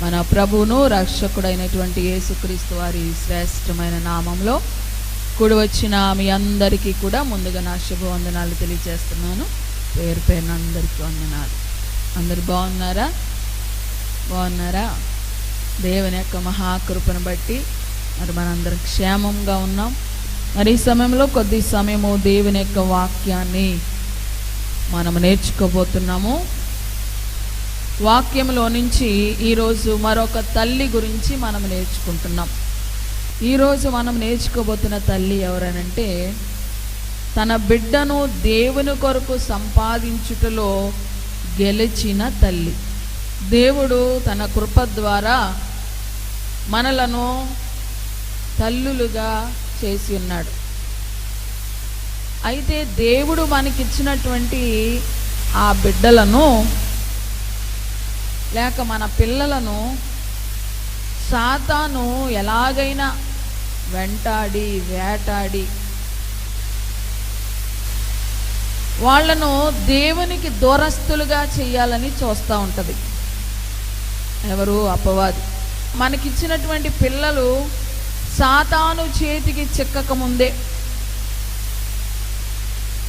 మన ప్రభువును రక్షకుడైనటువంటి యేసుక్రీస్తు వారి శ్రేష్టమైన నామంలో కూడి వచ్చిన మీ అందరికీ కూడా ముందుగా నా శుభవందనాలు తెలియజేస్తున్నాను. పేరు పేరున అందరికీ వందనాలు. అందరు బాగున్నారా? దేవుని యొక్క మహాకృపను బట్టి మరి మనందరం క్షేమంగా ఉన్నాం. మరి ఈ సమయంలో కొద్ది సమయము దేవుని యొక్క వాక్యాన్ని మనం నేర్చుకోబోతున్నాము. వాక్యంలో నుంచి ఈరోజు మరొక తల్లి గురించి మనం నేర్చుకుంటున్నాం. ఈరోజు మనం నేర్చుకోబోతున్న తల్లి ఎవరనంటే, తన బిడ్డను దేవుని కొరకు సంపాదించుటలో గెలిచిన తల్లి. దేవుడు తన కృప ద్వారా మనలను తల్లులుగా చేసి ఉన్నాడు. అయితే దేవుడు మనకిచ్చినటువంటి ఆ బిడ్డలను లేక మన పిల్లలను సాతాను ఎలాగైనా వెంటాడి వేటాడి వాళ్ళను దేవునికి దూరస్తులుగా చేయాలని చూస్తూ ఉంటుంది. ఎవరు? అపవాది. మనకిచ్చినటువంటి పిల్లలు సాతాను చేతికి చిక్కకముందే,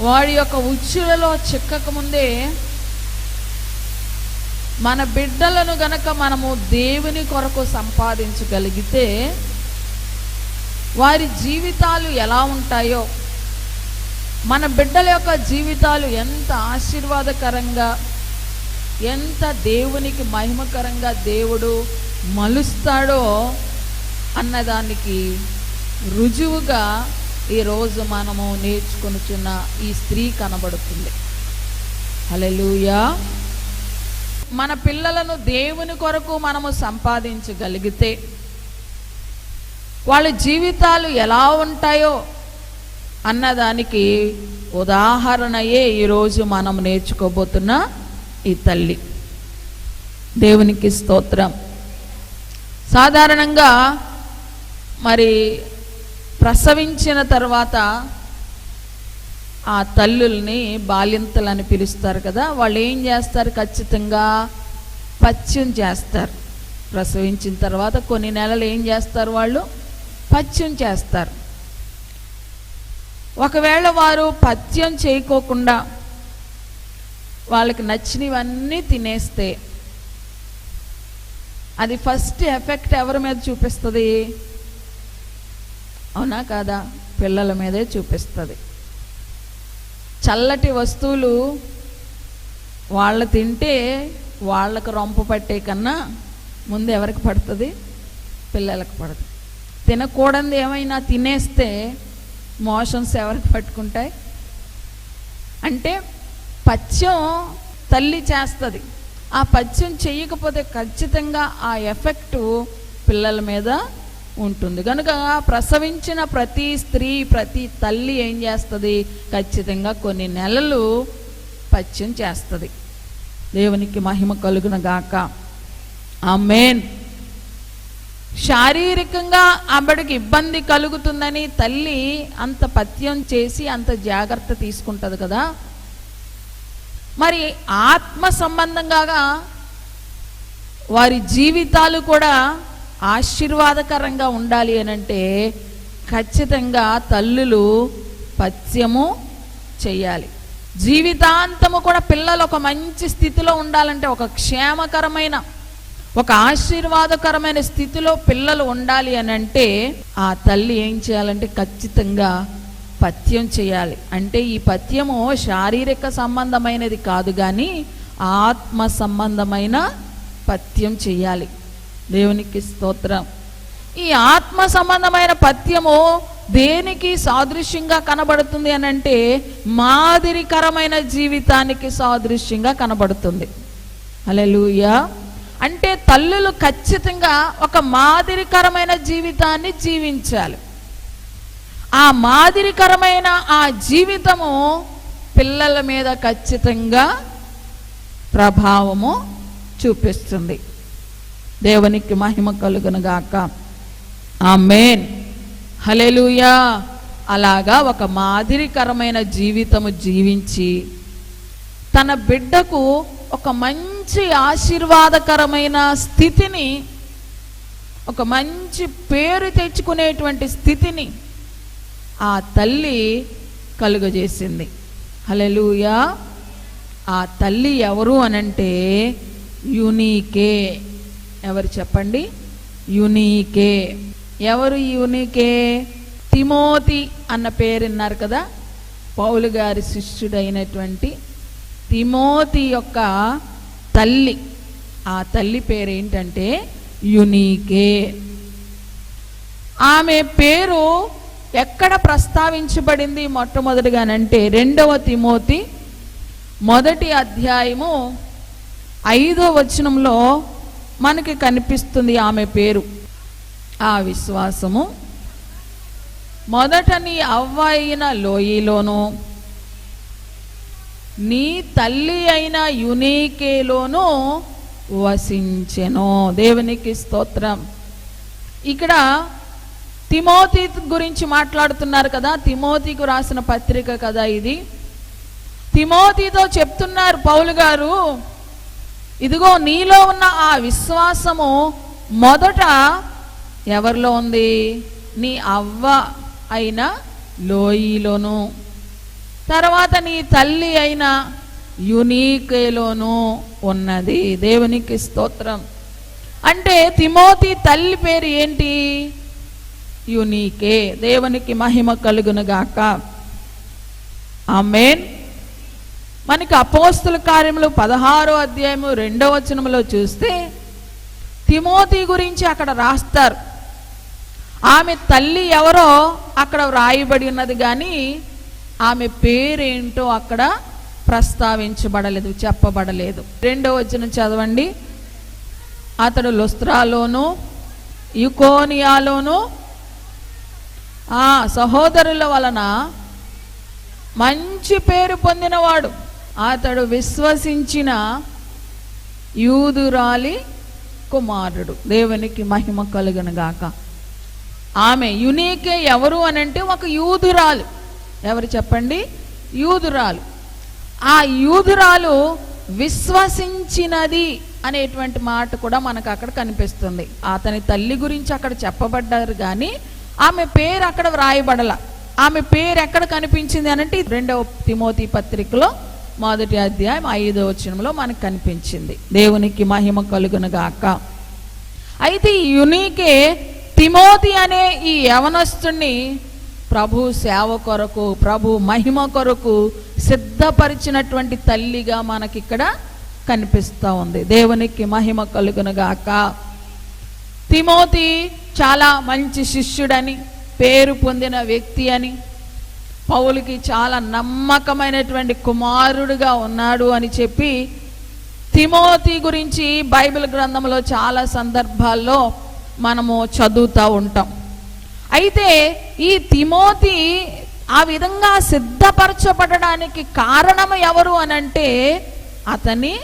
వాడి యొక్క ఉచ్చులలో చిక్కకముందే మన బిడ్డలను గనక మనము దేవుని కొరకు సంపాదించగలిగితే వారి జీవితాలు ఎలా ఉంటాయో, మన బిడ్డల యొక్క జీవితాలు ఎంత ఆశీర్వాదకరంగా, ఎంత దేవునికి మహిమకరంగా దేవుడు మలుస్తాడో అన్నదానికి రుజువుగా ఈరోజు మనము నేర్చుకొనుచున్న ఈ స్త్రీ కనబడుతుంది. హల్లెలూయా. మన పిల్లలను దేవుని కొరకు మనము సంపాదించగలిగితే వాళ్ళ జీవితాలు ఎలా ఉంటాయో అన్నదానికి ఉదాహరణయే ఈరోజు మనం నేర్చుకోబోతున్న ఈ తల్లి. దేవునికి స్తోత్రం. సాధారణంగా మరి ప్రసవించిన తర్వాత ఆ తల్లుల్ని బాలింతలని పిలుస్తారు కదా. వాళ్ళు ఏం చేస్తారు? ఖచ్చితంగా పత్యం చేస్తారు. ప్రసవించిన తర్వాత కొన్ని నెలలు ఏం చేస్తారు? వాళ్ళు పత్యం చేస్తారు. ఒకవేళ వారు పత్యం చేయకోకుండా వాళ్ళకి నచ్చినవన్నీ తినేస్తే అది ఫస్ట్ ఎఫెక్ట్ ఎవరి మీద చూపిస్తుంది? అవునా కాదా? పిల్లల మీదే చూపిస్తుంది. చల్లటి వస్తువులు వాళ్ళు తింటే వాళ్ళకు రొంప పట్టే కన్నా ముందు ఎవరికి పడుతుంది? పిల్లలకు పడుతుంది. తినకూడదు ఏమైనా తినేస్తే మోషన్స్ ఎవరికి పట్టుకుంటాయి? అంటే పథ్యం తల్లి చేస్తుంది. ఆ పథ్యం చెయ్యకపోతే ఖచ్చితంగా ఆ ఎఫెక్టు పిల్లల మీద ఉంటుంది. కనుక ప్రసవించిన ప్రతి స్త్రీ, ప్రతి తల్లి ఏం చేస్తుంది? ఖచ్చితంగా కొన్ని నెలలు పథ్యం చేస్తుంది. దేవునికి మహిమ కలుగును గాక. ఆమేన్. శారీరకంగా ఆవిడకి ఇబ్బంది కలుగుతుందని తల్లి అంత పథ్యం చేసి అంత జాగ్రత్త తీసుకుంటుంది కదా. మరి ఆత్మ సంబంధంగా వారి జీవితాలు కూడా ఆశీర్వాదకరంగా ఉండాలి అనంటే ఖచ్చితంగా తల్లులు పథ్యము చెయ్యాలి. జీవితాంతము కూడా పిల్లలు ఒక మంచి స్థితిలో ఉండాలంటే, ఒక క్షేమకరమైన, ఒక ఆశీర్వాదకరమైన స్థితిలో పిల్లలు ఉండాలి అనంటే ఆ తల్లి ఏం చేయాలంటే ఖచ్చితంగా పథ్యం చేయాలి. అంటే ఈ పథ్యము శారీరక సంబంధమైనది కాదు, కానీ ఆత్మ సంబంధమైన పథ్యం చెయ్యాలి. దేవునికి స్తోత్రం. ఈ ఆత్మ సంబంధమైన పథ్యము దేనికి సాదృశ్యంగా కనబడుతుంది అనంటే మాదిరికరమైన జీవితానికి సాదృశ్యంగా కనబడుతుంది. హల్లెలూయా. అంటే తల్లులు ఖచ్చితంగా ఒక మాదిరికరమైన జీవితాన్ని జీవించాలి. ఆ మాదిరికరమైన ఆ జీవితము పిల్లల మీద ఖచ్చితంగా ప్రభావము చూపిస్తుంది. దేవునికి మహిమ కలుగును గాక. ఆమేన్. హల్లెలూయా. అలాగా ఒక మాదిరికరమైన జీవితము జీవించి తన బిడ్డకు ఒక మంచి మంచి ఆశీర్వాదకరమైన స్థితిని, ఒక మంచి పేరు తెచ్చుకునేటువంటి స్థితిని ఆ తల్లి కలుగజేసింది. హల్లెలూయా. ఆ తల్లి ఎవరు అనంటే యూనీకే. ఎవరు చెప్పండి? యూనీకే. ఎవరు యూనీకే? తిమోతి అన్న పేరు విన్నారు కదా, పౌలు గారి శిష్యుడైనటువంటి తిమోతి యొక్క తల్లి. ఆ తల్లి పేరు ఏంటంటే యూనీకే. ఆమె పేరు ఎక్కడ ప్రస్తావించబడింది మొట్టమొదటిగానంటే 2వ తిమోతి 1వ అధ్యాయము 5వ వచనంలో మనకి కనిపిస్తుంది ఆమె పేరు. ఆ విశ్వాసము మొదట నీ అవ్వ అయిన లోయిలోను, నీ తల్లి అయిన యూనీకేలోను వసించెను. దేవునికి స్తోత్రం. ఇక్కడ తిమోతి గురించి మాట్లాడుతున్నారు కదా, తిమోతికి రాసిన పత్రిక కదా ఇది. తిమోతితో చెప్తున్నారు పౌలు గారు, ఇదిగో నీలో ఉన్న ఆ విశ్వాసము మొదట ఎవరిలో ఉంది? నీ అవ్వ అయిన లోయిలోను, తర్వాత నీ తల్లి అయిన యూనీకేలోను ఉన్నది. దేవునికి స్తోత్రం. అంటే తిమోతి తల్లి పేరు ఏంటి? యూనీకే. దేవునికి మహిమ కలుగునుగాక. ఆమేన్. మనకి అపోస్తుల కార్యములు 16వ అధ్యాయము 2వ వచనములో చూస్తే తిమోతి గురించి అక్కడ రాస్తారు. ఆమె తల్లి ఎవరో అక్కడ వ్రాయబడి ఉన్నది, కానీ ఆమె పేరేంటో అక్కడ ప్రస్తావించబడలేదు, చెప్పబడలేదు. 2వ వచనం చదవండి. అతడు లుస్త్రాలోను యుకోనియాలోను ఆ సహోదరుల వలన మంచి పేరు పొందినవాడు. అతడు విశ్వసించిన యూదురాలి కుమారుడు. దేవునికి మహిమ కలుగునుగాక. ఆమె యూనీకే ఎవరు అనంటే ఒక యూదురాలు. ఎవరు చెప్పండి? యూదురాలు. ఆ యూదురాలు విశ్వసించినది అనేటువంటి మాట కూడా మనకు అక్కడ కనిపిస్తుంది. అతని తల్లి గురించి అక్కడ చెప్పబడ్డారు, కానీ ఆమె పేరు అక్కడ వ్రాయబడల. ఆమె పేరు ఎక్కడ కనిపించింది అనంటే 2వ తిమోతి పత్రికలో 1వ అధ్యాయం 5వ వచనంలో మనకు కనిపించింది. దేవునికి మహిమ కలుగునుగాక. అయితే ఈ యూనీకే తిమోతి అనే ఈ యవనస్తుని ప్రభు సేవ కొరకు, ప్రభు మహిమ కొరకు సిద్ధపరిచినటువంటి తల్లిగా మనకిక్కడ కనిపిస్తూ ఉంది. దేవునికి మహిమ కలుగునుగాక. తిమోతి చాలా మంచి శిష్యుడని, పేరు పొందిన వ్యక్తి అని, పౌలుకి చాలా నమ్మకమైనటువంటి కుమారుడుగా ఉన్నాడు అని చెప్పి తిమోతి గురించి బైబిల్ గ్రంథంలో చాలా సందర్భాల్లో మనము చదువుతూ ఉంటాం. అయితే ఈ తిమోతి ఆ విధంగా సిద్ధపరచబడడానికి కారణం ఎవరు అనంటే అతని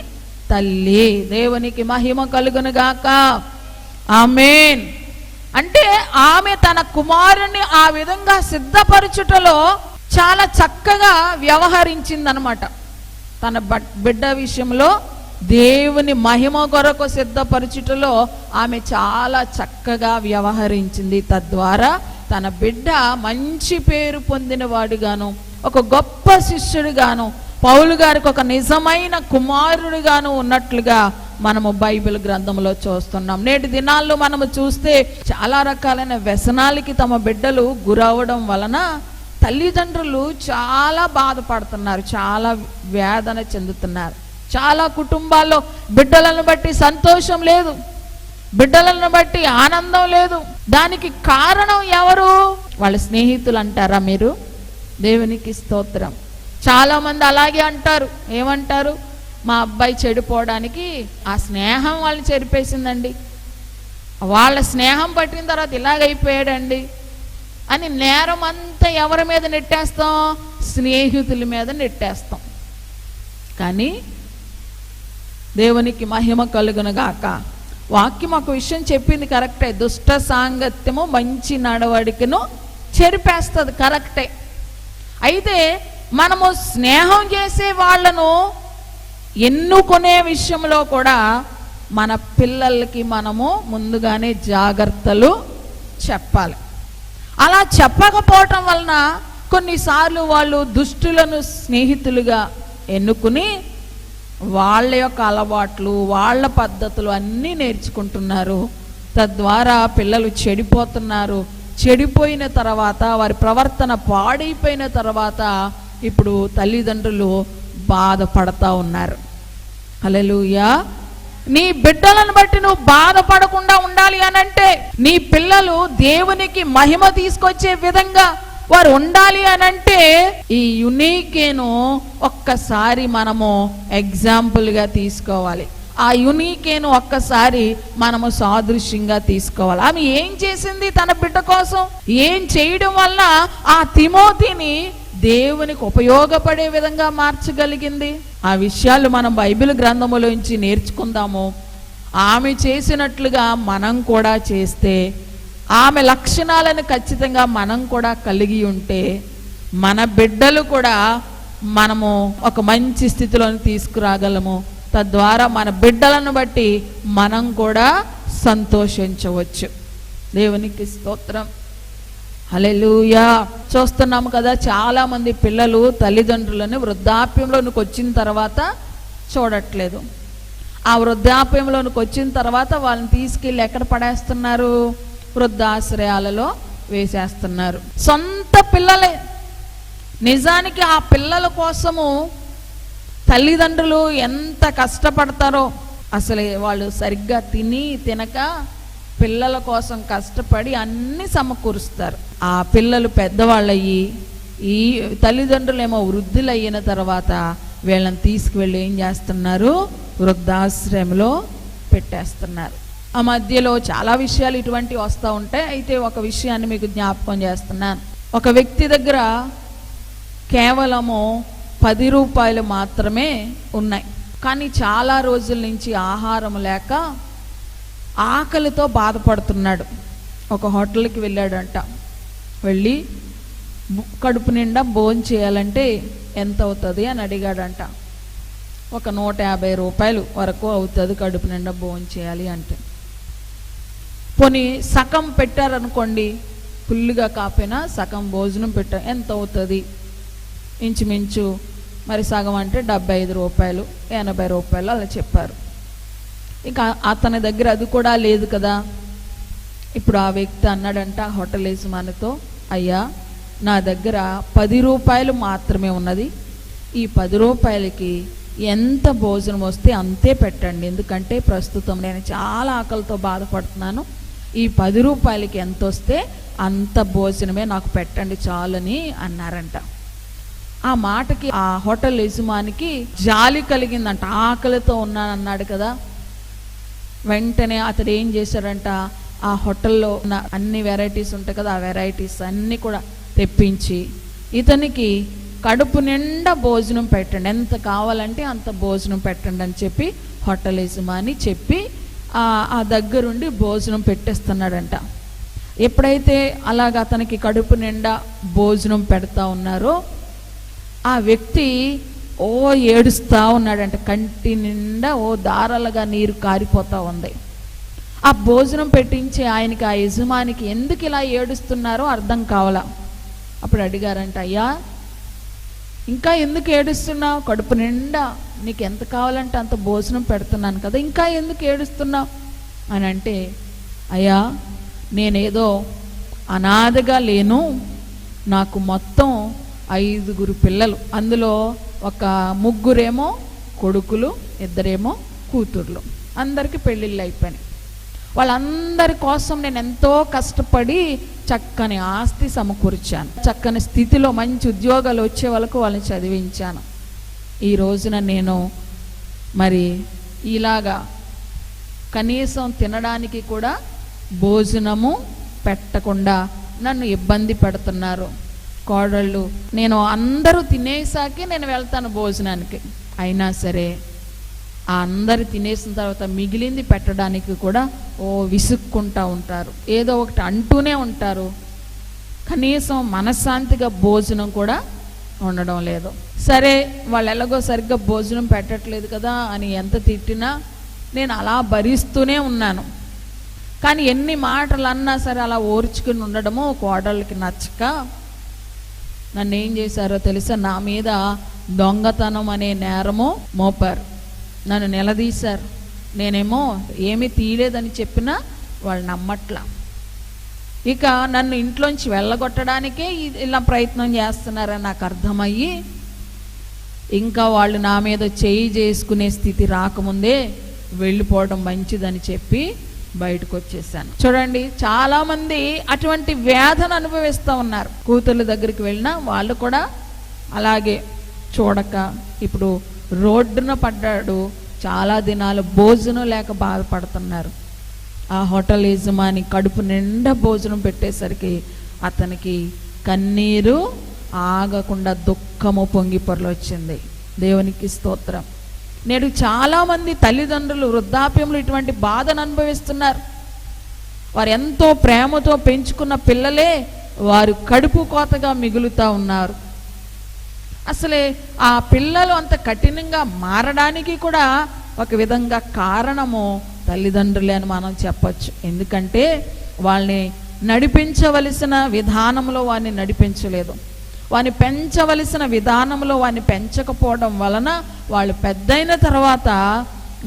తల్లి. దేవునికి మహిమ కలుగునుగాక. ఆమేన్. అంటే ఆమె తన కుమారుని ఆ విధంగా సిద్ధపరచుటలో చాలా చక్కగా వ్యవహరించిందనమాట. తన బిడ్డ విషయంలో దేవుని మహిమ కొరకు సిద్ధపరచుటలో ఆమె చాలా చక్కగా వ్యవహరించింది. తద్వారా తన బిడ్డ మంచి పేరు పొందిన వాడుగాను, ఒక గొప్ప శిష్యుడిగాను, పౌలు గారికి ఒక నిజమైన కుమారుడిగాను ఉన్నట్లుగా మనము బైబిల్ గ్రంథంలో చూస్తున్నాం. నేటి దినాల్లో మనము చూస్తే చాలా రకాలైన వ్యసనాలకి తమ బిడ్డలు గురవడం వలన తల్లిదండ్రులు చాలా బాధపడుతున్నారు, చాలా వేదన చెందుతున్నారు. చాలా కుటుంబాల్లో బిడ్డలను బట్టి సంతోషం లేదు, బిడ్డలను బట్టి ఆనందం లేదు. దానికి కారణం ఎవరు? వాళ్ళ స్నేహితులు అంటారా మీరు? దేవునికి స్తోత్రం. చాలా మంది అలాగే అంటారు. ఏమంటారు? మా అబ్బాయి చెడిపోవడానికి ఆ స్నేహం వాళ్ళని చెరిపేసిందండి, వాళ్ళ స్నేహం పట్టిన తర్వాత ఇలాగైపోయాడండి అని నేరం అంతా ఎవరి మీద నెట్టేస్తాం? స్నేహితుల మీద నెట్టేస్తాం. కానీ దేవునికి మహిమ కలుగునుగాక. వాక్యం ఒక విషయం చెప్పింది కరెక్టే. దుష్ట సాంగత్యము మంచి నడవడికను చెరిపేస్తుంది, కరెక్టే. అయితే మనము స్నేహం చేసే వాళ్ళను ఎన్నుకునే విషయంలో కూడా మన పిల్లలకి మనము ముందుగానే జాగ్రత్తలు చెప్పాలి. అలా చెప్పకపోవటం వలన కొన్నిసార్లు వాళ్ళు దుష్టులను స్నేహితులుగా ఎన్నుకుని వాళ్ళ యొక్క అలవాట్లు, వాళ్ళ పద్ధతులు అన్నీ నేర్చుకుంటున్నారు. తద్వారా పిల్లలు చెడిపోతున్నారు. చెడిపోయిన తర్వాత వారి ప్రవర్తన పాడైపోయిన తర్వాత ఇప్పుడు తల్లిదండ్రులు బాధపడతా ఉన్నారు. హల్లెలూయా. నీ బిడ్డలను బట్టి నువ్వు బాధపడకుండా ఉండాలి అనంటే, నీ పిల్లలు దేవునికి మహిమ తీసుకొచ్చే విధంగా వారు ఉండాలి అనంటే, ఈ యునీకేను ఒక్కసారి మనము ఎగ్జాంపుల్గా తీసుకోవాలి. ఆ యునీకేను ఒక్కసారి మనము సాదృశ్యంగా తీసుకోవాలి. ఆమె ఏం చేసింది తన బిడ్డ కోసం? ఏం చేయడం వల్ల ఆ తిమోతిని దేవునికి ఉపయోగపడే విధంగా మార్చగలిగింది? ఆ విషయాలు మనం బైబిల్ గ్రంథములోంచి నేర్చుకుందాము. ఆమె చేసినట్లుగా మనం కూడా చేస్తే, ఆమె లక్షణాలను ఖచ్చితంగా మనం కూడా కలిగి ఉంటే, మన బిడ్డలు కూడా మనము ఒక మంచి స్థితిలోకి తీసుకురాగలము. తద్వారా మన బిడ్డలను బట్టి మనం కూడా సంతోషించవచ్చు. దేవునికి స్తోత్రం. హల్లెలూయా. చూస్తున్నాము కదా, చాలా మంది పిల్లలు తల్లిదండ్రులను వృద్ధాప్యంలోనికి వచ్చిన తర్వాత చూడట్లేదు. ఆ వృద్ధాప్యంలోనికి వచ్చిన తర్వాత వాళ్ళని తీసుకెళ్ళి ఎక్కడ పడేస్తున్నారు? వృద్ధాశ్రయాలలో వేసేస్తున్నారు. సొంత పిల్లలే. నిజానికి ఆ పిల్లల కోసము తల్లిదండ్రులు ఎంత కష్టపడతారో, అసలు వాళ్ళు సరిగ్గా తినక పిల్లల కోసం కష్టపడి అన్ని సమకూరుస్తారు. ఆ పిల్లలు పెద్దవాళ్ళయ్యి, ఈ తల్లిదండ్రులేమో వృద్ధులు అయిన తర్వాత వీళ్ళని తీసుకువెళ్ళి ఏం చేస్తున్నారు? వృద్ధాశ్రయంలో పెట్టేస్తున్నారు. ఆ మధ్యలో చాలా విషయాలు ఇటువంటివి వస్తూ ఉంటాయి. అయితే ఒక విషయాన్ని మీకు జ్ఞాపకం చేస్తున్నాను. ఒక వ్యక్తి దగ్గర కేవలము 10 రూపాయలు మాత్రమే ఉన్నాయి. కానీ చాలా రోజుల నుంచి ఆహారం లేక ఆకలితో బాధపడుతున్నాడు. ఒక హోటల్కి వెళ్ళాడంట. వెళ్ళి కడుపు నిండా భోజనం చేయాలంటే ఎంత అవుతుంది అని అడిగాడంట. ఒక 150 రూపాయలు వరకు అవుతుంది కడుపు నిండా భోజనం చేయాలి అంటే. పోనీ సగం పెట్టారనుకోండి, ఫుల్గా కాపోయినా సగం భోజనం పెట్టారు, ఎంత అవుతుంది? ఇంచుమించు మరి సగం అంటే 75 రూపాయలు, 80 రూపాయలు అలా చెప్పారు. ఇంకా అతని దగ్గర అది కూడా లేదు కదా. ఇప్పుడు ఆ వ్యక్తి అన్నాడంట హోటల్ యజమానితో, అయ్యా నా దగ్గర 10 రూపాయలు మాత్రమే ఉన్నది. ఈ 10 రూపాయలకి ఎంత భోజనం వస్తే అంతే పెట్టండి. ఎందుకంటే ప్రస్తుతం నేను చాలా ఆకలితో బాధపడుతున్నాను. ఈ 10 రూపాయలకి ఎంత వస్తే అంత భోజనమే నాకు పెట్టండి చాలని అన్నారంట. ఆ మాటకి ఆ హోటల్ యజమానికి జాలి కలిగిందంట. ఆకలితో ఉన్నానన్నాడు కదా. వెంటనే అతడు ఏం చేశాడంట, ఆ హోటల్లో ఉన్న అన్ని వెరైటీస్ ఉంటాయి కదా, ఆ వెరైటీస్ అన్నీ కూడా తెప్పించి ఇతనికి కడుపు నిండా భోజనం పెట్టండి, ఎంత కావాలంటే అంత భోజనం పెట్టండి అని చెప్పి హోటల్ యజమాని చెప్పి ఆ దగ్గరుండి భోజనం పెట్టేస్తున్నాడంట. ఎప్పుడైతే అలాగ అతనికి కడుపు నిండా భోజనం పెడతా ఉన్నారో ఆ వ్యక్తి ఏడుస్తూ ఉన్నాడంట. కంటి నిండా దారాలుగా నీరు కారిపోతూ ఉంది. ఆ భోజనం పెట్టించి ఆయనకి, ఆ యజమానికి ఎందుకు ఇలా ఏడుస్తున్నారో అర్థం కావాల. అప్పుడు అడిగారంట, అయ్యా ఇంకా ఎందుకు ఏడుస్తున్నావు? కడుపు నిండా నీకు ఎంత కావాలంటే అంత భోజనం పెడుతున్నాను కదా, ఇంకా ఎందుకు ఏడుస్తున్నావు అని అంటే, అయ్యా నేనేదో అనాథగా లేను, నాకు మొత్తం 5 పిల్లలు, అందులో ఒక 3 కొడుకులు, 2 కూతుర్లు, అందరికీ పెళ్ళిళ్ళు అయిపోయినాయి. వాళ్ళందరి కోసం నేను ఎంతో కష్టపడి చక్కని ఆస్తి సమకూర్చాను, చక్కని స్థితిలో మంచి ఉద్యోగాలు వచ్చే వాళ్ళకు వాళ్ళని చదివించాను. ఈ రోజున నేను మరి ఇలాగా కనీసం తినడానికి కూడా భోజనము పెట్టకుండా నన్ను ఇబ్బంది పెడుతున్నారు కోడళ్ళు. నేను అందరూ తినేసాకే నేను వెళ్తాను భోజనానికి, అయినా సరే ఆ అందరు తినేసిన తర్వాత మిగిలింది పెట్టడానికి కూడా విసుక్కుంటూ ఉంటారు, ఏదో ఒకటి అంటూనే ఉంటారు. కనీసం మనశ్శాంతిగా భోజనం కూడా ఉండడం లేదు. సరే, వాళ్ళు ఎలాగో సరిగ్గా భోజనం పెట్టట్లేదు కదా అని ఎంత తిట్టినా నేను అలా భరిస్తూనే ఉన్నాను. కానీ ఎన్ని మాటలు అన్నా సరే అలా ఓర్చుకుని ఉండడము కోడళ్ళకి నచ్చక నన్ను ఏం చేశారో తెలుసా, నా మీద దొంగతనం అనే నేరము మోపారు. నన్ను నిలదీశారు. నేనేమో ఏమీ తీయలేదని చెప్పినా వాళ్ళు నమ్మట్లా. ఇక నన్ను ఇంట్లోంచి వెళ్ళగొట్టడానికే ఇలా ప్రయత్నం చేస్తున్నారని నాకు అర్థమయ్యి ఇంకా వాళ్ళు నా మీద చేయి చేసుకునే స్థితి రాకముందే వెళ్ళిపోవడం మంచిదని చెప్పి బయటకు వచ్చేసాను. చూడండి, చాలామంది అటువంటి వేదన అనుభవిస్తూ ఉన్నారు. కూతుర్ల దగ్గరికి వెళ్ళినా వాళ్ళు కూడా అలాగే చూడక ఇప్పుడు రోడ్డున పడ్డాడు, చాలా దినాలు భోజనం లేక బాధపడుతున్నారు. ఆ హోటల్ యజమాని కడుపు నిండా భోజనం పెట్టేసరికి అతనికి కన్నీరు ఆగకుండా దుఃఖము పొంగి పొరలొచ్చింది. దేవునికి స్తోత్రం. నేడు చాలామంది తల్లిదండ్రులు వృద్ధాప్యంలో ఇటువంటి బాధను అనుభవిస్తున్నారు. వారు ఎంతో ప్రేమతో పెంచుకున్న పిల్లలే వారు కడుపు కోతగా మిగులుతూ ఉన్నారు. అసలే ఆ పిల్లలు అంత కఠినంగా మారడానికి కూడా ఒక విధంగా కారణము తల్లిదండ్రులే అని మనం చెప్పచ్చు. ఎందుకంటే వాళ్ళని నడిపించవలసిన విధానంలో వారిని నడిపించలేదు, వారిని పెంచవలసిన విధానంలో వారిని పెంచకపోవడం వలన వాళ్ళు పెద్దయిన తర్వాత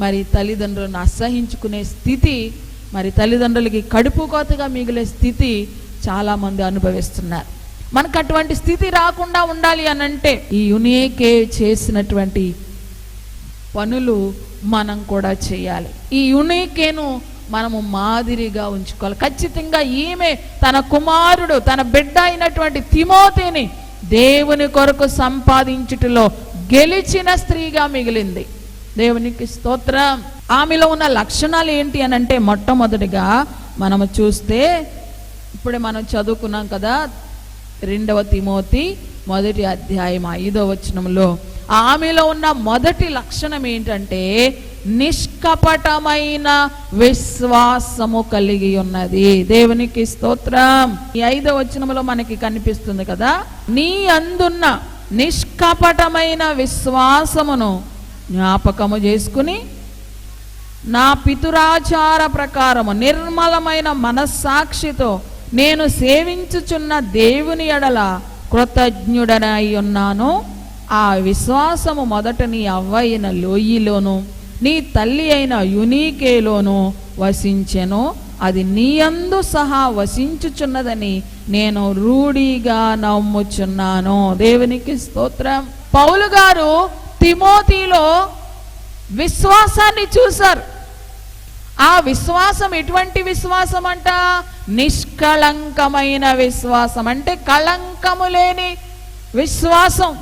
మరి తల్లిదండ్రులను అసహించుకునే స్థితి, మరి తల్లిదండ్రులకి కడుపు కోతగా మిగిలే స్థితి చాలామంది అనుభవిస్తున్నారు. మనకు అటువంటి స్థితి రాకుండా ఉండాలి అనంటే ఈ యూనికే చేసినటువంటి పనులు మనం కూడా చేయాలి. ఈ యూనికేను మనము మాదిరిగా ఉంచుకోవాలి. ఖచ్చితంగా ఈమె తన కుమారుడు, తన బిడ్డ అయినటువంటి తిమోతిని దేవుని కొరకు సంపాదించుటలో గెలిచిన స్త్రీగా మిగిలింది. దేవునికి స్తోత్రం. ఆమెలో ఉన్న లక్షణాలు ఏంటి అని అంటే, మొట్టమొదటిగా మనము చూస్తే ఇప్పుడే మనం చదువుకున్నాం కదా, 2 తిమోతి 1 అధ్యాయం 5వ వచనంలో ఆమెలో ఉన్న మొదటి లక్షణం ఏంటంటే నిష్కపటమైన విశ్వాసము కలిగి ఉన్నది. దేవునికి స్తోత్రం. ఈ 5వ వచనంలో మనకి కనిపిస్తుంది కదా, నీ అందున్న నిష్కపటమైన విశ్వాసమును జ్ఞాపకము చేసుకుని నా పితురాచార ప్రకారము నిర్మలమైన మనస్సాక్షితో నేను సేవించుచున్న దేవుని ఎడల కృతజ్ఞుడనై ఉన్నాను. ఆ విశ్వాసము మొదట నీ అవ్వ అయిన లోయిలోను నీ తల్లి అయిన యూనికేలోను వసించెను. అది నీ యందు సహా వసించుచున్నదని నేను రూఢిగా నమ్ముచున్నాను. దేవునికి స్తోత్రం. పౌలు గారు తిమోతిలో విశ్వాసాన్ని చూశారు. ఆ విశ్వాసం ఎటువంటి విశ్వాసం అంట? నిష్కళంకమైన విశ్వాసం. అంటే కళంకము లేని విశ్వాసం,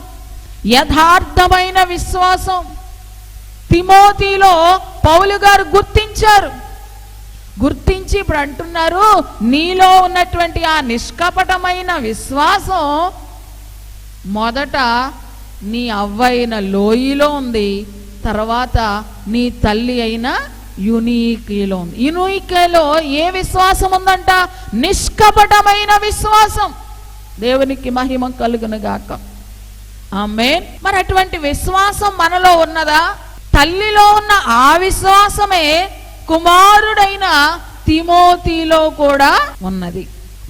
యథార్థమైన విశ్వాసం తిమోతిలో పౌలు గారు గుర్తించారు. గుర్తించి ఇప్పుడు అంటున్నారు, నీలో ఉన్నటువంటి ఆ నిష్కపటమైన విశ్వాసం మొదట నీ అవ్వ అయిన లోయిలో ఉంది, తర్వాత నీ తల్లి అయిన యూనికేలో ఉంది. యూనికేలో ఏ విశ్వాసం ఉందంట? నిష్కపటమైన విశ్వాసం. దేవునికి మహిమ కలుగును గాక. ఆమేన్. మరి అటువంటి విశ్వాసం మనలో ఉన్నదా? తల్లిలో ఉన్న ఆ విశ్వాసమే కుమారుడైన తిమోతిలో కూడా ఉన్నది.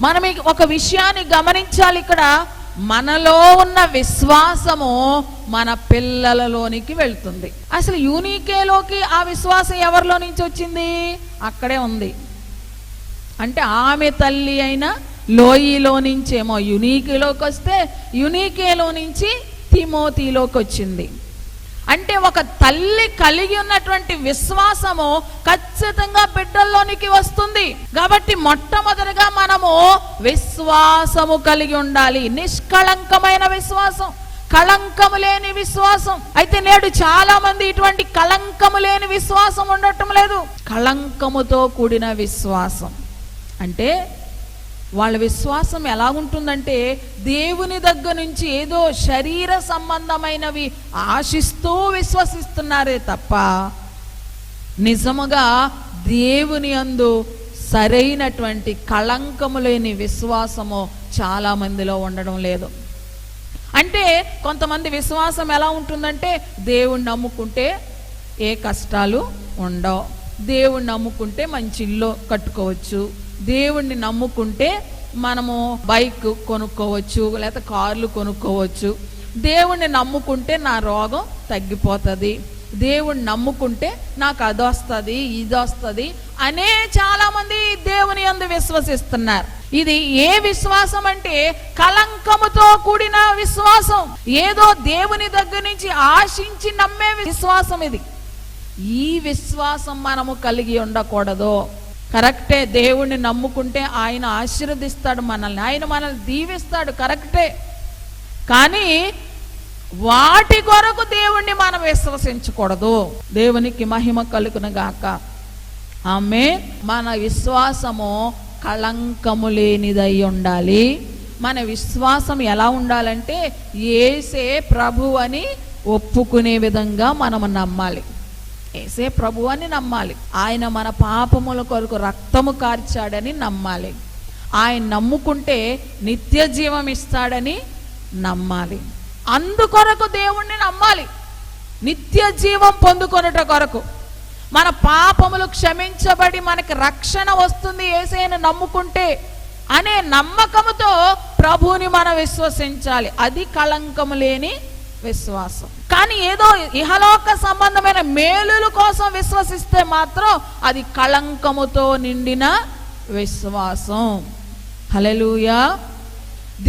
మనం ఒక విషయాన్ని గమనించాలి. ఇక్కడ మనలో ఉన్న విశ్వాసము మన పిల్లలలోనికి వెళ్తుంది. అసలు యూనికేలోకి ఆ విశ్వాసం ఎవరిలో నుంచి వచ్చింది? అక్కడే ఉంది. అంటే ఆమె తల్లి అయిన లోయిలో నుంచేమో యూనికేలోకి వస్తే, యూనికేలో నుంచి తిమోతిలోకి వచ్చింది. అంటే ఒక తల్లి కలిగి ఉన్నటువంటి విశ్వాసము ఖచ్చితంగా బిడ్డల్లోనికి వస్తుంది. కాబట్టి మొట్టమొదటిగా మనము విశ్వాసము కలిగి ఉండాలి. నిష్కళంకమైన విశ్వాసం, కళంకము లేని విశ్వాసం. అయితే నేడు చాలా మంది ఇటువంటి కళంకము లేని విశ్వాసం ఉండటం లేదు. కళంకముతో కూడిన విశ్వాసం అంటే వాళ్ళ విశ్వాసం ఎలా ఉంటుందంటే, దేవుని దగ్గర నుంచి ఏదో శరీర సంబంధమైనవి ఆశిస్తూ విశ్వసిస్తున్నారే తప్ప నిజముగా దేవుని యందు సరైనటువంటి కళంకము లేని విశ్వాసము చాలా మందిలో ఉండడం లేదు. అంటే కొంతమంది విశ్వాసం ఎలా ఉంటుందంటే, దేవుణ్ణి నమ్ముకుంటే ఏ కష్టాలు ఉండవు, దేవుణ్ణి నమ్ముకుంటే మంచి ఇల్లు కట్టుకోవచ్చు, దేవుణ్ణి నమ్ముకుంటే మనము బైక్ కొనుక్కోవచ్చు, లేకపోతే కార్లు కొనుక్కోవచ్చు, దేవుణ్ణి నమ్ముకుంటే నా రోగం తగ్గిపోతుంది, దేవుణ్ణి నమ్ముకుంటే నాకు అది వస్తుంది ఇది వస్తుంది అనే చాలామంది దేవుని యందు విశ్వసిస్తున్నారు. ఇది ఏ విశ్వాసం అంటే కళంకముతో కూడిన విశ్వాసం, ఏదో దేవుని దగ్గర నుంచి ఆశించి నమ్మే విశ్వాసం ఇది. ఈ విశ్వాసం మనము కలిగి ఉండకూడదు. కరెక్టే, దేవుణ్ణి నమ్ముకుంటే ఆయన ఆశీర్వదిస్తాడు మనల్ని, ఆయన మనల్ని దీవిస్తాడు, కరెక్టే. కానీ వాటి కొరకు దేవుణ్ణి మనం విశ్వసించకూడదు. దేవునికి మహిమ కలుగును గాక. ఆమేన్. మన విశ్వాసము కళంకము లేనిదై ఉండాలి. మన విశ్వాసం ఎలా ఉండాలంటే యేసే ప్రభు అని ఒప్పుకునే విధంగా మనం నమ్మాలి. యేసే ప్రభు అని నమ్మాలి. ఆయన మన పాపముల కొరకు రక్తము కార్చాడని నమ్మాలి. ఆయన నమ్ముకుంటే నిత్య జీవం ఇస్తాడని నమ్మాలి. అందుకొరకు దేవుణ్ణి నమ్మాలి. నిత్య జీవం పొందుకొనుట కొరకు, మన పాపములు క్షమించబడి మనకి రక్షణ వస్తుంది యేసయ్యను నమ్ముకుంటే అనే నమ్మకముతో ప్రభువుని మనం విశ్వసించాలి. అది కళంకము లేని విశ్వాసం. కానీ ఏదో ఇహలోక సంబంధమైన మేలుల కోసం విశ్వసిస్తే మాత్రం అది కళంకముతో నిండిన విశ్వాసం. హల్లెలూయా.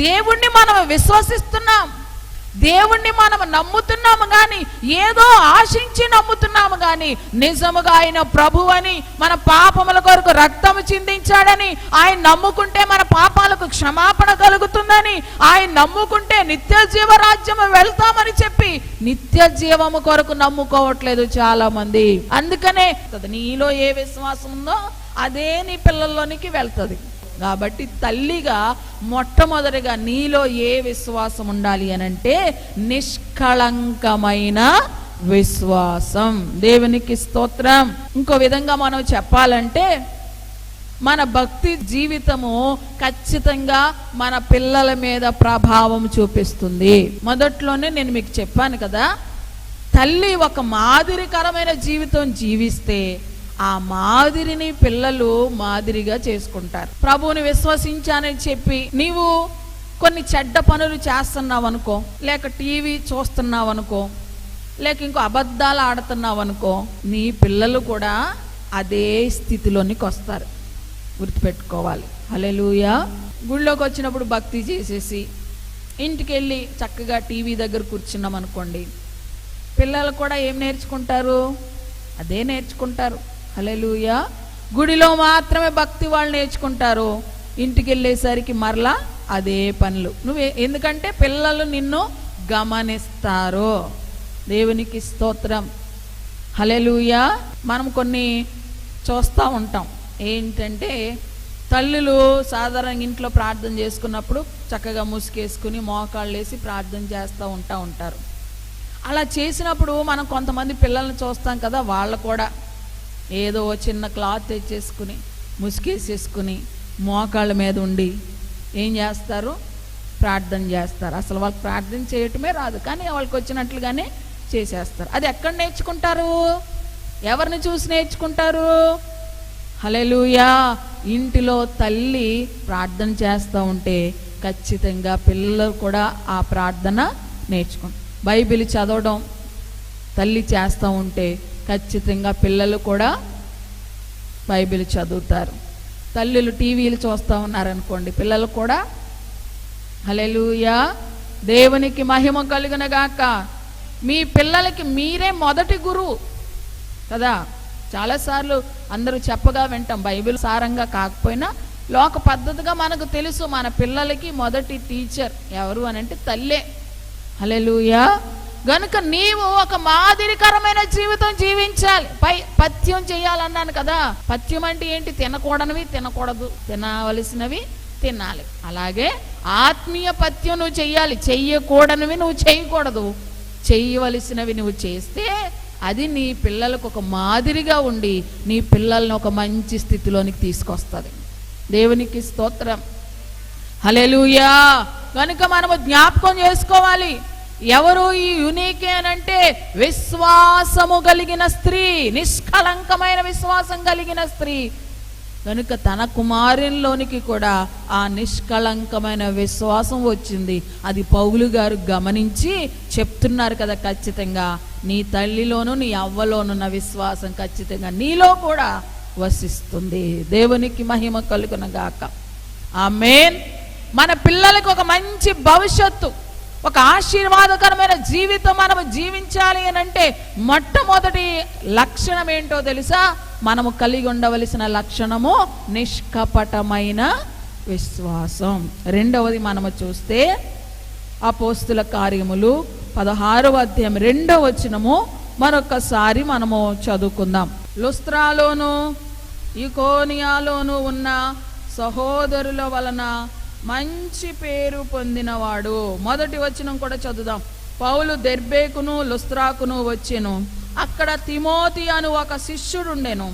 దేవుణ్ణి మనం విశ్వసిస్తున్నాం, దేవుణ్ణి మనం నమ్ముతున్నాము, కానీ ఏదో ఆశించి నమ్ముతున్నాము, కానీ నిజముగా ఆయన ప్రభువని, మన పాపముల కొరకు రక్తము చిందించాడని, ఆయన నమ్ముకుంటే మన పాపాలకు క్షమాపణ కలుగుతుందని, ఆయన నమ్ముకుంటే నిత్య జీవరాజ్యము వెళ్తామని చెప్పి నిత్య జీవము కొరకు నమ్ముకోవట్లేదు చాలా మంది. అందుకనే నీలో ఏ విశ్వాసం ఉందో అదే నీ పిల్లల్లోనికి వెళ్తుంది. కాబట్టి తల్లిగా మొట్టమొదటిగా నీలో ఏ విశ్వాసం ఉండాలి అనంటే నిష్కళంకమైన విశ్వాసం. దేవునికి స్తోత్రం. ఇంకో విధంగా మనం చెప్పాలంటే మన భక్తి జీవితము ఖచ్చితంగా మన పిల్లల మీద ప్రభావం చూపిస్తుంది. మొదట్లోనే నేను మీకు చెప్పాను కదా, తల్లి ఒక మాదిరికరమైన జీవితం జీవిస్తే ఆ మాదిరిని పిల్లలు మాదిరిగా చేసుకుంటారు. ప్రభువుని విశ్వసించానని చెప్పి నీవు కొన్ని చెడ్డ పనులు చేస్తున్నావు అనుకో, లేక టీవీ చూస్తున్నావు అనుకో, లేక ఇంకో అబద్ధాలు ఆడుతున్నావు అనుకో, నీ పిల్లలు కూడా అదే స్థితిలోనికి వస్తారు. గుర్తుపెట్టుకోవాలి. హల్లెలూయా. గుళ్ళోకి వచ్చినప్పుడు భక్తి చేసేసి ఇంటికి వెళ్ళి చక్కగా టీవీ దగ్గర కూర్చున్నాం అనుకోండి, పిల్లలు కూడా ఏం నేర్చుకుంటారు? అదే నేర్చుకుంటారు. హల్లెలూయా. గుడిలో మాత్రమే భక్తి వాళ్ళు నేర్చుకుంటారు, ఇంటికి వెళ్ళేసరికి మరలా అదే పనులు. ఎందుకంటే పిల్లలు నిన్ను గమనిస్తారు. దేవునికి స్తోత్రం. హల్లెలూయా. మనం కొన్ని చూస్తూ ఉంటాం. ఏంటంటే తల్లులు సాధారణంగా ఇంట్లో ప్రార్థన చేసుకున్నప్పుడు చక్కగా ముసుకేసుకుని మోకాళ్ళు వేసి ప్రార్థన చేస్తూ ఉంటారు. అలా చేసినప్పుడు మనం కొంతమంది పిల్లల్ని చూస్తాం కదా, వాళ్ళు కూడా ఏదో చిన్న క్లాత్ తెచ్చేసుకుని ముసుకేసేసుకుని మోకాళ్ళ మీద ఉండి ఏం చేస్తారు? ప్రార్థన చేస్తారు. అసలు వాళ్ళకి ప్రార్థన చేయటమే రాదు, కానీ వాళ్ళకి వచ్చినట్లుగానే చేసేస్తారు. అది ఎక్కడ నేర్చుకుంటారు? ఎవరిని చూసి నేర్చుకుంటారు? హల్లెలూయా. ఇంటిలో తల్లి ప్రార్థన చేస్తూ ఉంటే ఖచ్చితంగా పిల్లలు కూడా ఆ ప్రార్థన నేర్చుకుంటారు. బైబిల్ చదవడం తల్లి చేస్తూ ఉంటే ఖచ్చితంగా పిల్లలు కూడా బైబిల్ చదువుతారు. తల్లులు టీవీలు చూస్తూ ఉన్నారనుకోండి, పిల్లలు కూడా. హల్లెలూయా. దేవునికి మహిమ కలుగును గాక. మీ పిల్లలకి మీరే మొదటి గురువు కదా. చాలాసార్లు అందరూ చెప్పగా వింటాం, బైబిల్ సారంగా కాకపోయినా లోక పద్ధతిగా మనకు తెలుసు మన పిల్లలకి మొదటి టీచర్ ఎవరు అని అంటే తల్లే. హల్లెలూయా. గనుక నీవు ఒక మాదిరికరమైన జీవితం జీవించాలి. పథ్యం చేయాలన్నాను కదా. పథ్యం అంటే ఏంటి? తినకూడనివి తినకూడదు, తినవలసినవి తినాలి. అలాగే ఆత్మీయ పథ్యం నువ్వు చెయ్యాలి. చెయ్యకూడనివి నువ్వు చేయకూడదు, చెయ్యవలసినవి నువ్వు చేస్తే అది నీ పిల్లలకు ఒక మాదిరిగా ఉండి నీ పిల్లల్ని ఒక మంచి స్థితిలోనికి తీసుకొస్తుంది. దేవునికి స్తోత్రం. హల్లెలూయా. కనుక మనము జ్ఞాపకం చేసుకోవాలి. ఎవరు ఈ యూనికే అనంటే విశ్వాసము కలిగిన స్త్రీ, నిష్కళంకమైన విశ్వాసం కలిగిన స్త్రీ. కనుక తన కుమారునిలోనికి కూడా ఆ నిష్కళంకమైన విశ్వాసం వచ్చింది. అది పౌలు గారు గమనించి చెప్తున్నారు కదా, ఖచ్చితంగా నీ తల్లిలోను నీ అవ్వలోనున్న విశ్వాసం ఖచ్చితంగా నీలో కూడా వసిస్తుంది. దేవునికి మహిమ కలుగునగాక. ఆమేన్. మన పిల్లలకు ఒక మంచి భవిష్యత్తు, ఒక ఆశీర్వాదకరమైన జీవితం మనము జీవించాలి అని అంటే మొట్టమొదటి లక్షణం ఏంటో తెలుసా? మనము కలిగి ఉండవలసిన లక్షణము నిష్కపటమైన విశ్వాసం. రెండవది మనము చూస్తే అపోస్తుల కార్యములు 16వ అధ్యాయం 2వ వచనము మరొకసారి మనము చదువుకుందాం. లుస్త్రాలోను ఇకోనియాలోను ఉన్న సహోదరుల వలన మంచి పేరు పొందినవాడు. మొదటి వచనం కూడా చదువుదాం. పౌలు దెర్బేకును లుస్త్రాకును వచ్చెను. అక్కడ తిమోతి అను ఒక శిష్యుడుండెను.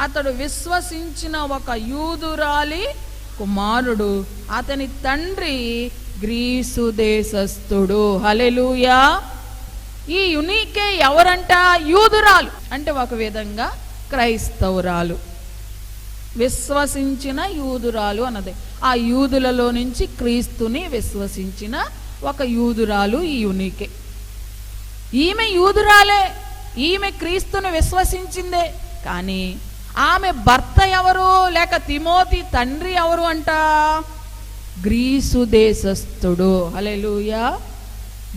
అతడు విశ్వసించిన ఒక యూదురాలి కుమారుడు. అతని తండ్రి గ్రీసు దేశస్థుడు. హల్లెలూయా. ఈ యూనికే ఎవరంట? యూదురాలు అంటే ఒక విధంగా క్రైస్తవురాలు, విశ్వసించిన యూదురాలు అన్నది. ఆ యూదులలో నుంచి క్రీస్తుని విశ్వసించిన ఒక యూదురాలు ఈ యూనికే. ఈమె యూదురాలే, ఈమె క్రీస్తుని విశ్వసించిందే. కానీ ఆమె భర్త ఎవరు, లేక తిమోతి తండ్రి ఎవరు అంట? గ్రీసు దేశస్థుడు. హల్లెలూయా.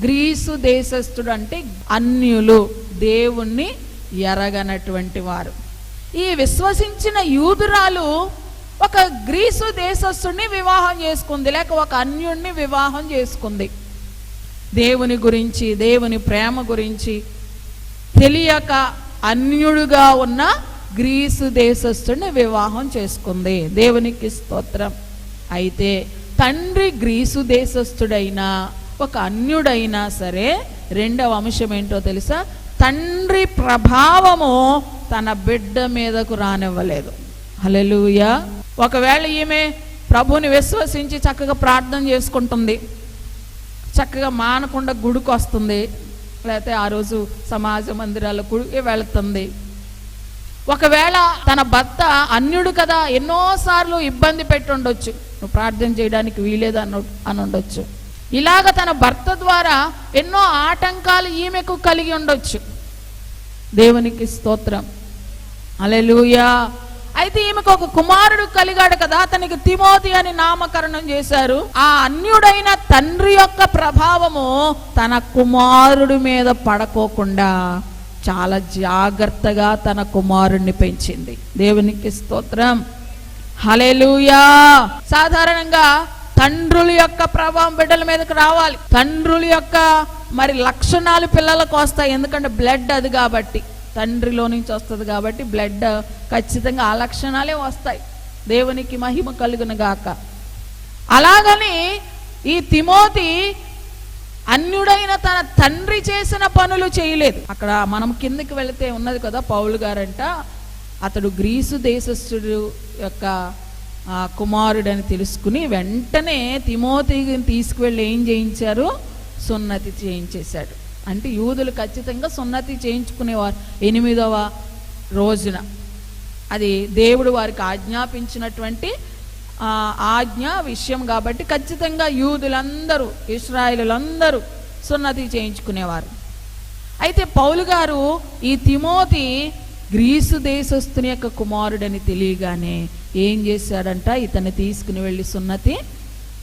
గ్రీసు దేశస్థుడు అంటే అన్యులు, దేవుణ్ణి ఎరగనటువంటి వారు. ఈ విశ్వసించిన యూదురాలు ఒక గ్రీసు దేశస్థుడిని వివాహం చేసుకుంది, లేక ఒక అన్యుడిని వివాహం చేసుకుంది. దేవుని గురించి, దేవుని ప్రేమ గురించి తెలియక అన్యుడుగా ఉన్న గ్రీసు దేశస్థుడిని వివాహం చేసుకుంది. దేవునికి స్తోత్రం. అయితే తండ్రి గ్రీసు దేశస్థుడైనా ఒక అన్యుడైనా సరే రెండవ అంశం ఏంటో తెలుసా? తండ్రి ప్రభావము తన బిడ్డ మీదకు రానివ్వలేదు. హల్లెలూయా. ఒకవేళ ఈమె ప్రభుని విశ్వసించి చక్కగా ప్రార్థన చేసుకుంటుంది, చక్కగా మానకుండా గుడికి వస్తుంది, లేకపోతే ఆ రోజు సమాజ మందిరాల గుడికి వెళుతుంది. ఒకవేళ తన భర్త అన్యుడు కదా, ఎన్నోసార్లు ఇబ్బంది పెట్టి ఉండొచ్చు, నువ్వు ప్రార్థన చేయడానికి వీలేదు అని ఉండొచ్చు. ఇలాగ తన భర్త ద్వారా ఎన్నో ఆటంకాలు ఈమెకు కలిగి ఉండొచ్చు. దేవునికి స్తోత్రం. హల్లెలూయా. అయితే ఈమెకు ఒక కుమారుడు కలిగాడు కదా, అతనికి తిమోతి అని నామకరణం చేశారు. ఆ అన్యుడైన తండ్రి యొక్క ప్రభావము తన కుమారుడి మీద పడకోకుండా చాలా జాగ్రత్తగా తన కుమారుడిని పెంచింది. దేవునికి స్తోత్రం. హల్లెలూయా. సాధారణంగా తండ్రుల యొక్క ప్రభావం బిడ్డల మీదకి రావాలి. తండ్రుల యొక్క లక్షణాలు పిల్లలకు వస్తాయి, ఎందుకంటే బ్లడ్ అది కాబట్టి, తండ్రిలో నుంచి వస్తుంది కాబట్టి బ్లడ్ ఖచ్చితంగా ఆ లక్షణాలే వస్తాయి. దేవునికి మహిమ కలుగును గాక. అలాగని ఈ తిమోతి అన్యుడైన తన తండ్రి చేసిన పనులు చేయలేదు. అక్కడ మనం కిందకి వెళితే ఉన్నది కదా, పౌలు గారంట అతడు గ్రీసు దేశస్థుడు యొక్క కుమారుడని తెలుసుకుని వెంటనే తిమోతిని తీసుకువెళ్ళి ఏం చేయించారు? సున్నతి చేయించేశాడు. అంటే యూదులు ఖచ్చితంగా సున్నతి చేయించుకునేవారు 8వ రోజున. అది దేవుడు వారికి ఆజ్ఞాపించినటువంటి ఆజ్ఞ విషయం కాబట్టి ఖచ్చితంగా యూదులందరూ, ఇశ్రాయేలులందరూ సున్నతి చేయించుకునేవారు. అయితే పౌలు గారు ఈ తిమోతి గ్రీసు దేశస్థుని యొక్క కుమారుడని తెలియగానే ఏం చేశాడంట? ఇతన్ని తీసుకుని వెళ్ళి సున్నతి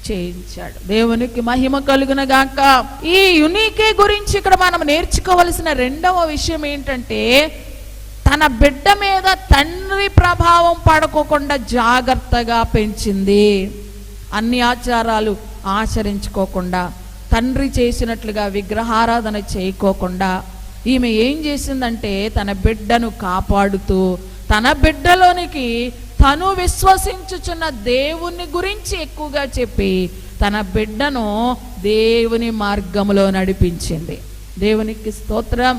చేయించాడు. దేవునికి మహిమ కలుగును గాక. ఈ యూనికే గురించి ఇక్కడ మనం నేర్చుకోవలసిన రెండవ విషయం ఏంటంటే, తన బిడ్డ మీద తండ్రి ప్రభావం పడుకోకుండా జాగ్రత్తగా పెంచింది. అన్ని ఆచారాలు ఆచరించుకోకుండా, తండ్రి చేసినట్లుగా విగ్రహారాధన చేయకోకుండా ఈమె ఏం చేసిందంటే తన బిడ్డను కాపాడుతూ తన బిడ్డలోనికి తను విశ్వసించుచున్న దేవుని గురించి ఎక్కువగా చెప్పి తన బిడ్డను దేవుని మార్గములో నడిపించింది. దేవునికి స్తోత్రం.